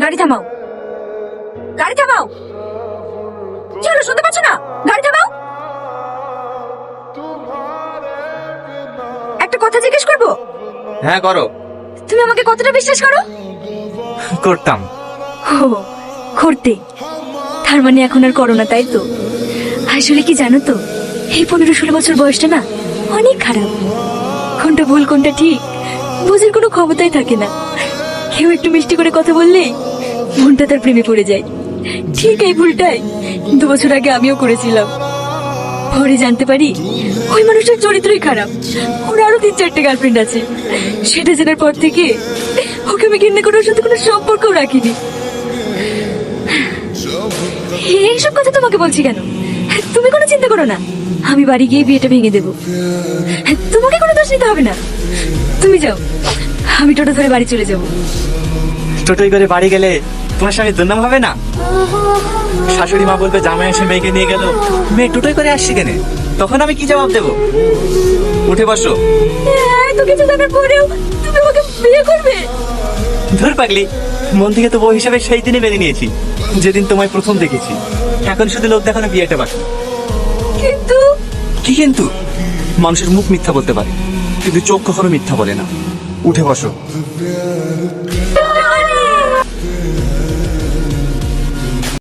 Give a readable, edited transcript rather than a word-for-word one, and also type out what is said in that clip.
গাড়ি থামাও, গাড়ি থামাও। চলো, শুনতে পাচ্ছ না? গাড়ি থামাও। একটা কথা জিজ্ঞেস করবো? হ্যাঁ করো। তুমি আমাকে কতটা বিশ্বাস করো? করতাম। ও, করতে? তার মানে এখন আর করো না, তাই তো? আসলে কি জানো তো, এই 15-16 বছর বয়সটা না অনেক খারাপ। কোনটা ভুল কোনটা ঠিক বুঝার কোনো ক্ষমতাই থাকে না। কেউ একটু মিষ্টি করে কথা বললেই মনটা তার প্রেমে পড়ে যায়। ঠিক এই ভুলটাই 2 বছর আগে আমিও করেছিলাম। পরে জানতে পারি ওই মানুষটার চরিত্রই খারাপ। ওর আরো 3-4টে গার্লফ্রেন্ড আছে। সেটা জানার পর থেকে ওকে আমি ঘৃণা করে ওর সাথে কোনো সম্পর্কও রাখিনি। এইসব কথা তোমাকে বলছি কেন? তুমি কোনো চিন্তা করো না, আমি বাড়ি গিয়ে বিয়েটা ভেঙে দেবো। তোমাকে কোনো দোষ নিতে হবে না। তুমি যাও, আমি টোটো ধরে বাড়ি চলে যাবো। টোটোই করে বাড়ি গেলে তোমার স্বামীর দুর্নাম হবে না? শাশুড়ি মা বলবে জামাই এসে মেয়েকে নিয়ে গেল, মেয়ে টোটোই করে আসছে কেন? তখন আমি কি জবাব দেবো? উঠে বসো। এত কিছু জানার পরেও তুমি আমাকে বিয়ে করবে? ধর পাগলি, মন থেকে তো বউ হিসাবে সেই দিনে মেনে নিয়েছি যেদিন তোমায় প্রথম দেখেছি। এখন শুধু লোক দেখানো বিয়েটা বাকি। কিন্তু কি কিন্তু? মানুষের মুখ মিথ্যা বলতে পারে, কিন্তু চোখ কখনো মিথ্যা বলে না। উঠে বসো।